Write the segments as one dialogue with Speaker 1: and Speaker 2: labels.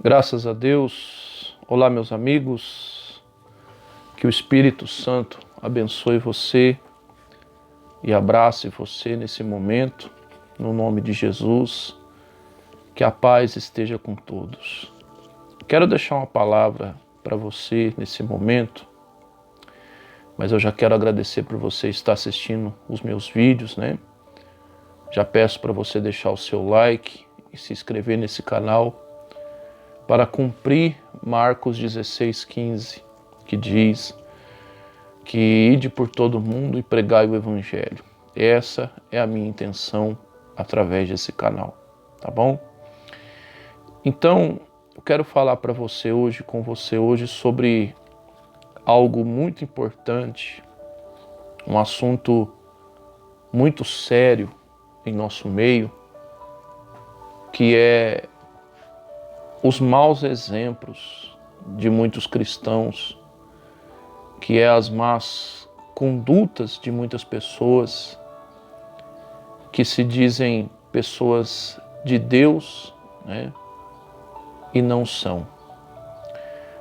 Speaker 1: Graças a Deus. Olá, meus amigos. Que o Espírito Santo abençoe você e abrace você nesse momento, no nome de Jesus. Que a paz esteja com todos. Quero deixar uma palavra para você nesse momento, mas eu já quero agradecer por você estar assistindo os meus vídeos, né? Já peço para você deixar o seu like e se inscrever nesse canal para cumprir Marcos 16:15, que diz que ide por todo mundo e pregai o Evangelho. Essa é a minha intenção através desse canal, tá bom? Então, eu quero falar para você hoje, com você hoje, sobre algo muito importante, um assunto muito sério em nosso meio, que é os maus exemplos de muitos cristãos, que é as más condutas de muitas pessoas que se dizem pessoas de Deus, né, e não são.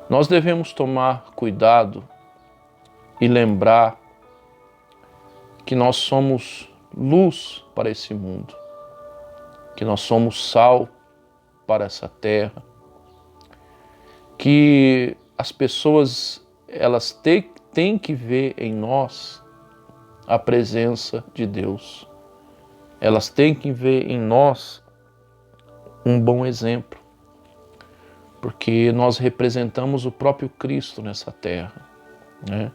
Speaker 1: Nós devemos tomar cuidado e lembrar que nós somos luz para esse mundo, que nós somos sal para essa terra, que as pessoas elas têm que ver em nós a presença de Deus. Elas têm que ver em nós um bom exemplo, porque nós representamos o próprio Cristo nessa terra, né?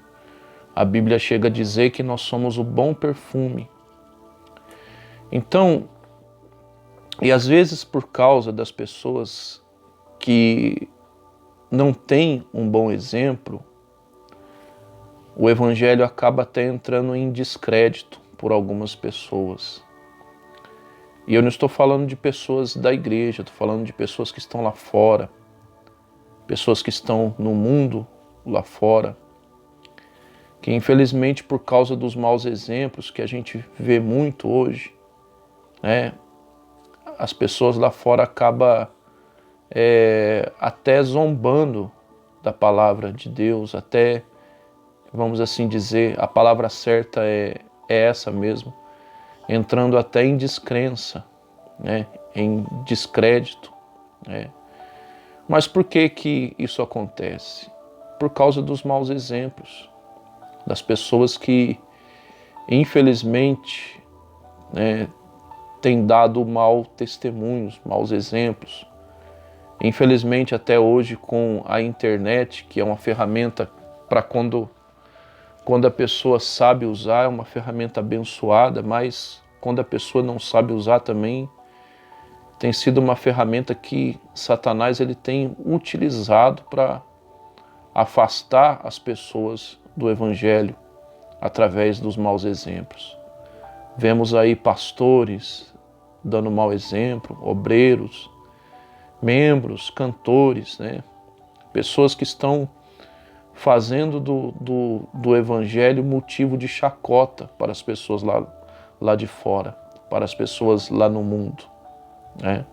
Speaker 1: A Bíblia chega a dizer que nós somos o bom perfume. Então, e às vezes por causa das pessoas que não têm um bom exemplo, o Evangelho acaba até entrando em descrédito por algumas pessoas. E eu não estou falando de pessoas da igreja, estou falando de pessoas que estão lá fora, pessoas que estão no mundo lá fora, que infelizmente por causa dos maus exemplos que a gente vê muito hoje, né, as pessoas lá fora acabam até zombando da palavra de Deus, até, vamos assim dizer, a palavra certa é essa mesmo, entrando até em descrença, né, em descrédito, né. Mas por que isso acontece? Por causa dos maus exemplos, das pessoas que, infelizmente, né, têm dado mau testemunhos, maus exemplos. Infelizmente, até hoje, com a internet, que é uma ferramenta para quando a pessoa sabe usar, é uma ferramenta abençoada, mas quando a pessoa não sabe usar também, tem sido uma ferramenta que Satanás ele tem utilizado para afastar as pessoas do Evangelho através dos maus exemplos. Vemos aí pastores dando mau exemplo, obreiros, membros, cantores, né? Pessoas que estão fazendo do Evangelho motivo de chacota para as pessoas lá de fora, para as pessoas lá no mundo, né?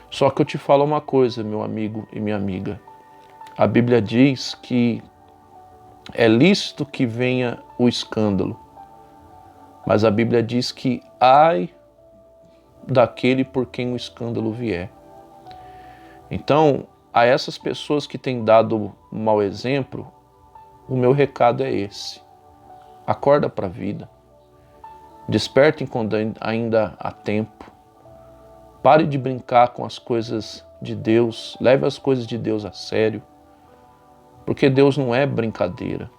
Speaker 1: Só que eu te falo uma coisa, meu amigo e minha amiga. A Bíblia diz que é lícito que venha o escândalo, mas a Bíblia diz que ai daquele por quem o escândalo vier. Então, a essas pessoas que têm dado mau exemplo, o meu recado é esse: acorda para a vida, despertem quando ainda há tempo, pare de brincar com as coisas de Deus, leve as coisas de Deus a sério, porque Deus não é brincadeira.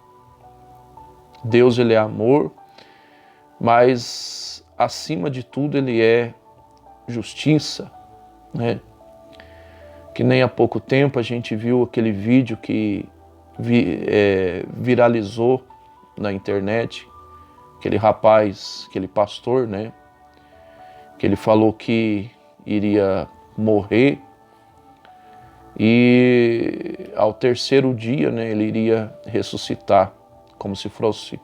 Speaker 1: Deus ele é amor, mas acima de tudo ele é justiça, né? Que nem há pouco tempo a gente viu aquele vídeo que viralizou na internet, aquele rapaz, aquele pastor, né? Que ele falou que iria morrer e ao terceiro dia, né, ele iria ressuscitar, como se fosse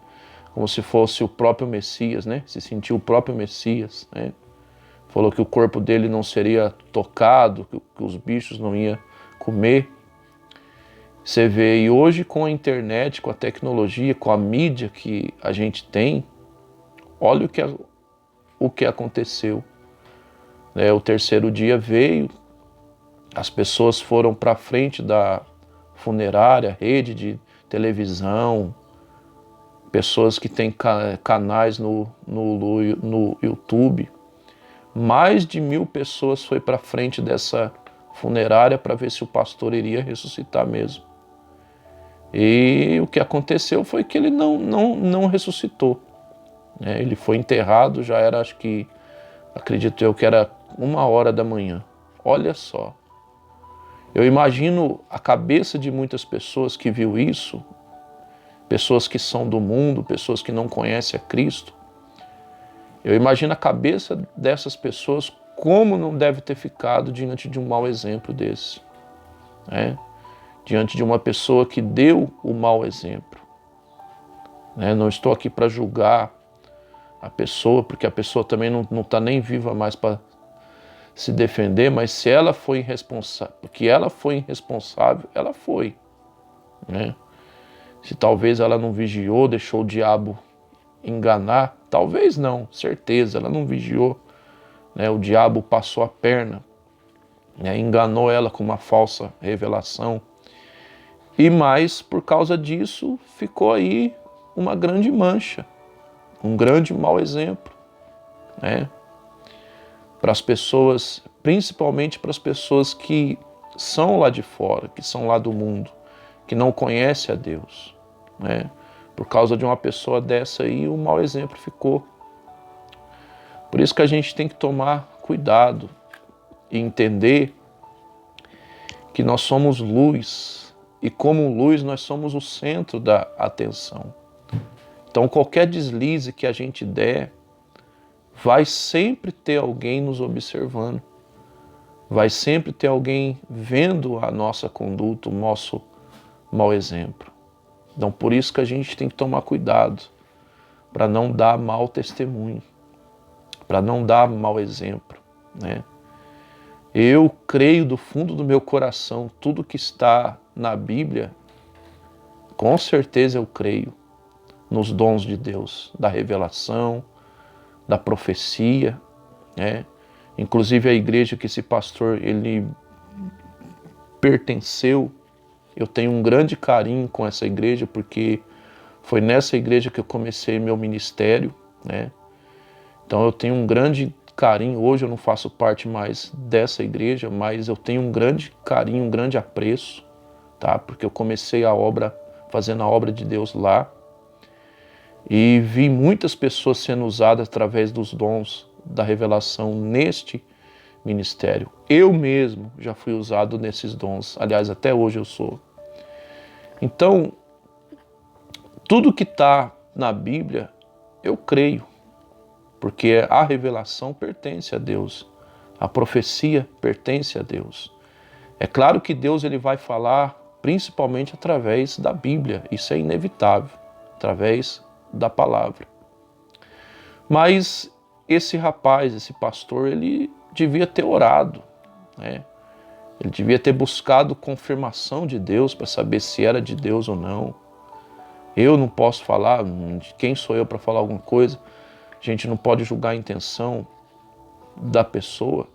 Speaker 1: o próprio Messias, né? Se sentiu o próprio Messias, né? falou que o corpo dele não seria tocado, que os bichos não iam comer. Você vê, e hoje com a internet, com a tecnologia, com a mídia que a gente tem, olha o que aconteceu. O terceiro dia veio, as pessoas foram para frente da funerária, rede de televisão, pessoas que têm canais no YouTube. Mais de 1000 pessoas foi para frente dessa funerária para ver se o pastor iria ressuscitar mesmo. E o que aconteceu foi que ele não ressuscitou. Ele foi enterrado, já era, acredito eu que era 1h da manhã. Olha só. Eu imagino a cabeça de muitas pessoas que viu isso, pessoas que são do mundo, pessoas que não conhecem a Cristo. Eu imagino a cabeça dessas pessoas como não deve ter ficado diante de um mau exemplo desse. Diante de uma pessoa que deu o mau exemplo. Não estou aqui para julgar a pessoa, porque a pessoa também não está nem viva mais para se defender, mas se ela foi irresponsável, porque ela foi irresponsável, ela foi. Se talvez ela não vigiou, deixou o diabo enganar, talvez não, certeza, ela não vigiou. O diabo passou a perna, enganou ela com uma falsa revelação. E mais, por causa disso, ficou aí uma grande mancha, um grande mau exemplo, para as pessoas, principalmente para as pessoas que são lá de fora, que são lá do mundo, que não conhecem a Deus, Por causa de uma pessoa dessa aí, o mau exemplo ficou. Por isso que a gente tem que tomar cuidado e entender que nós somos luz, e como luz nós somos o centro da atenção. Então qualquer deslize que a gente der, vai sempre ter alguém nos observando. Vai sempre ter alguém vendo a nossa conduta, o nosso mau exemplo. Então por isso que a gente tem que tomar cuidado, para não dar mau testemunho, para não dar mau exemplo. Eu creio do fundo do meu coração, tudo que está na Bíblia, com certeza eu creio nos dons de Deus, da revelação, da profecia. Inclusive a igreja que esse pastor ele pertenceu, eu tenho um grande carinho com essa igreja, porque foi nessa igreja que eu comecei meu ministério. Então eu tenho um grande carinho, hoje eu não faço parte mais dessa igreja, mas eu tenho um grande carinho, um grande apreço, porque eu comecei a obra, fazendo a obra de Deus lá, e vi muitas pessoas sendo usadas através dos dons da revelação neste ministério. Eu mesmo já fui usado nesses dons, aliás, até hoje eu sou. Então, tudo que está na Bíblia, eu creio, porque a revelação pertence a Deus, a profecia pertence a Deus. É claro que Deus ele vai falar principalmente através da Bíblia, isso é inevitável, através da palavra. Mas esse rapaz, esse pastor, ele devia ter orado, Ele devia ter buscado confirmação de Deus para saber se era de Deus ou não. Eu não posso falar, quem sou eu para falar alguma coisa? A gente não pode julgar a intenção da pessoa,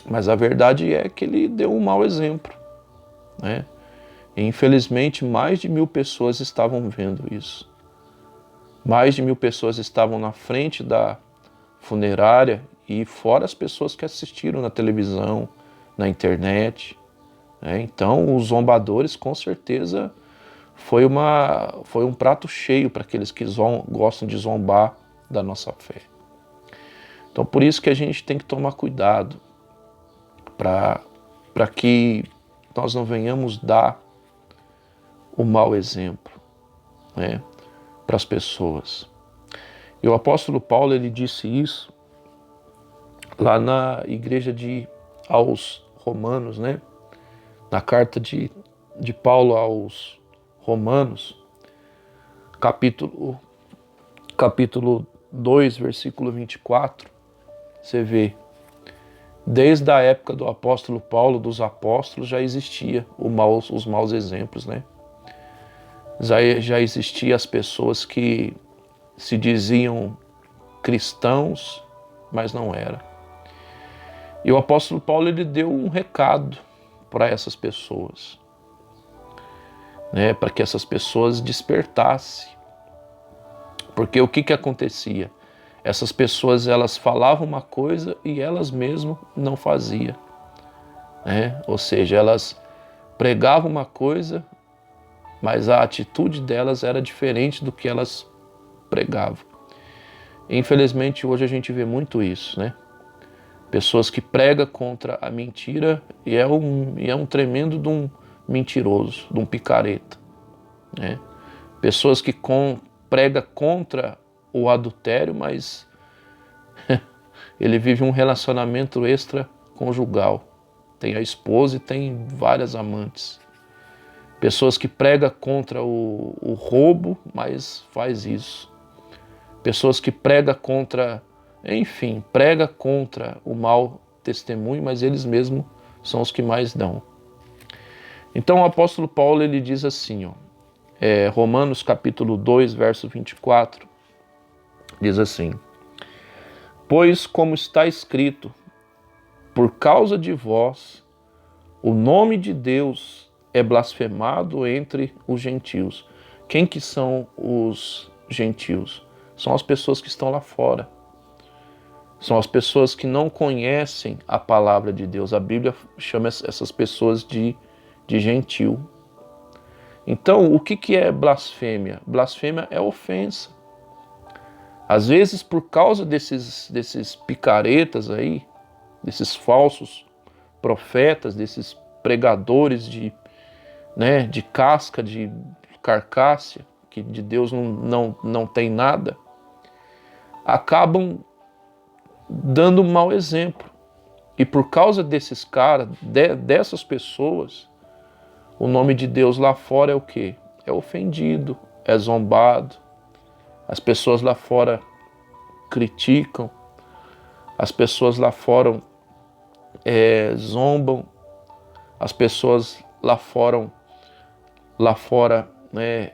Speaker 1: mas a verdade é que ele deu um mau exemplo, E infelizmente mais de 1000 pessoas estavam vendo isso. Mais de 1000 pessoas estavam na frente da funerária e fora as pessoas que assistiram na televisão, na internet. Então os zombadores com certeza foi um prato cheio para aqueles que gostam de zombar da nossa fé. Então por isso que a gente tem que tomar cuidado para que nós não venhamos dar o mau exemplo, para as pessoas. E o apóstolo Paulo ele disse isso lá na igreja aos Romanos, na carta de Paulo aos Romanos, capítulo 2, versículo 24, Você vê, desde a época do apóstolo Paulo, dos apóstolos, já existia os maus exemplos, né? Já existia as pessoas que se diziam cristãos, mas não eram. E o apóstolo Paulo, ele deu um recado para essas pessoas, né? Para que essas pessoas despertassem. Porque o que acontecia? Essas pessoas, elas falavam uma coisa e elas mesmas não faziam, né? Ou seja, elas pregavam uma coisa, mas a atitude delas era diferente do que elas pregavam. Infelizmente, hoje a gente vê muito isso, né? Pessoas que pregam contra a mentira e é um tremendo de um mentiroso, de um picareta, né? Pessoas que pregam contra o adultério, mas ele vive um relacionamento extraconjugal. Tem a esposa e tem várias amantes. Pessoas que pregam contra o roubo, mas faz isso. Pessoas que pregam contra, enfim, prega contra o mau testemunho, mas eles mesmos são os que mais dão. Então o apóstolo Paulo, ele diz assim, ó, Romanos capítulo 2, verso 24, diz assim: pois como está escrito, por causa de vós, o nome de Deus é blasfemado entre os gentios. Quem que são os gentios? São as pessoas que estão lá fora. São as pessoas que não conhecem a palavra de Deus. A Bíblia chama essas pessoas de gentil. Então, o que é blasfêmia? Blasfêmia é ofensa. Às vezes, por causa desses picaretas aí, desses falsos profetas, desses pregadores de casca, de carcácia, que de Deus não tem nada, acabam dando um mau exemplo. E por causa desses caras, dessas pessoas, o nome de Deus lá fora é o quê? É ofendido, é zombado. As pessoas lá fora criticam, as pessoas lá fora zombam, as pessoas lá fora né,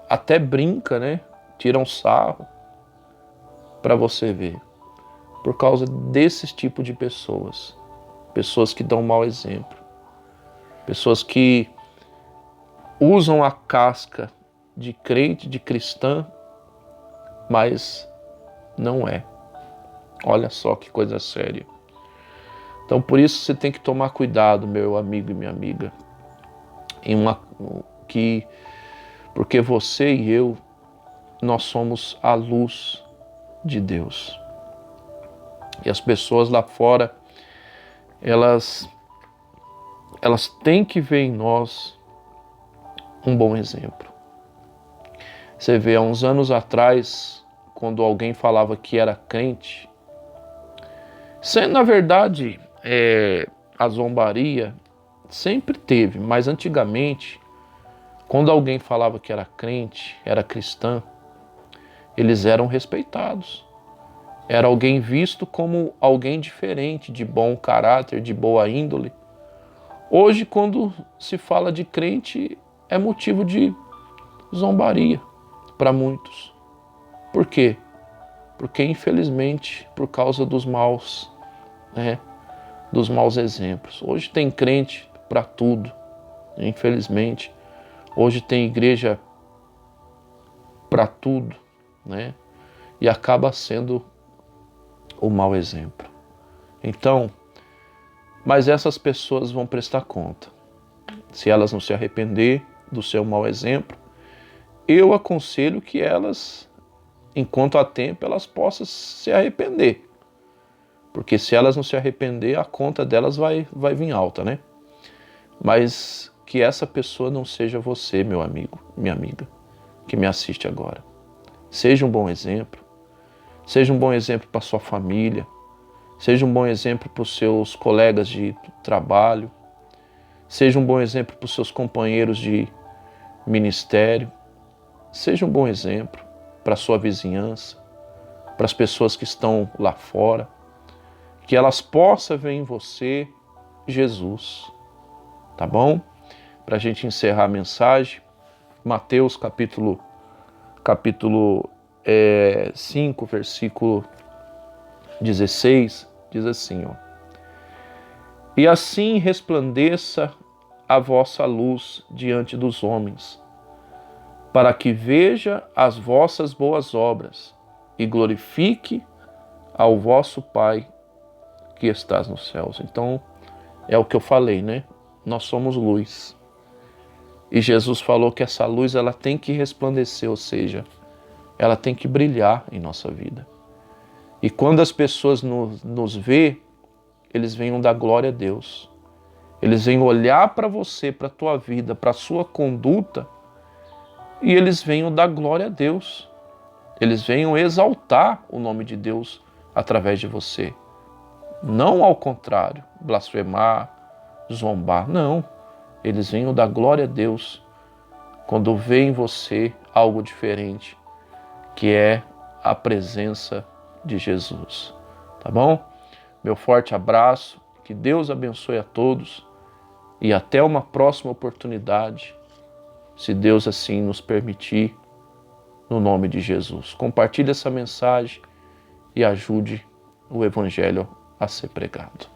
Speaker 1: até brinca, né? Tiram sarro, para você ver. Por causa desses tipos de pessoas. Pessoas que dão mau exemplo. Pessoas que usam a casca de crente, de cristã, mas não é. Olha só que coisa séria. Então por isso você tem que tomar cuidado, meu amigo e minha amiga, porque você e eu, nós somos a luz de Deus. E as pessoas lá fora, elas têm que ver em nós um bom exemplo. Você vê, há uns anos atrás, quando alguém falava que era crente, na verdade, a zombaria sempre teve, mas antigamente, quando alguém falava que era crente, era cristã, eles eram respeitados. Era alguém visto como alguém diferente, de bom caráter, de boa índole. Hoje, quando se fala de crente, é motivo de zombaria para muitos. Por quê? Porque, infelizmente, por causa dos maus exemplos. Hoje tem crente para tudo, infelizmente. Hoje tem igreja para tudo, né? E acaba sendo o mau exemplo. Então, mas essas pessoas vão prestar conta. Se elas não se arrepender do seu mau exemplo, eu aconselho que elas, enquanto há tempo, elas possam se arrepender. Porque se elas não se arrepender, a conta delas vai vir alta, né? Mas que essa pessoa não seja você, meu amigo, minha amiga, que me assiste agora. Seja um bom exemplo. Seja um bom exemplo para sua família. Seja um bom exemplo para os seus colegas de trabalho. Seja um bom exemplo para os seus companheiros de ministério. Seja um bom exemplo para a sua vizinhança, para as pessoas que estão lá fora. que elas possam ver em você Jesus, tá bom? Para a gente encerrar a mensagem, Mateus capítulo 5, versículo 16, diz assim, ó: E assim resplandeça a vossa luz diante dos homens, para que veja as vossas boas obras e glorifique ao vosso Pai que estás nos céus. Então, é o que eu falei, né? Nós somos luz. E Jesus falou que essa luz ela tem que resplandecer, ou seja, ela tem que brilhar em nossa vida. E quando as pessoas nos vê, eles venham dar glória a Deus. Eles vêm olhar para você, para a tua vida, para a sua conduta, e eles venham dar glória a Deus. Eles venham exaltar o nome de Deus através de você. Não ao contrário, blasfemar, zombar, não. Eles venham dar glória a Deus quando vê em você algo diferente, que é a presença de Jesus. Tá bom? Meu forte abraço, que Deus abençoe a todos e até uma próxima oportunidade, se Deus assim nos permitir, no nome de Jesus. Compartilhe essa mensagem e ajude o Evangelho a ser pregado.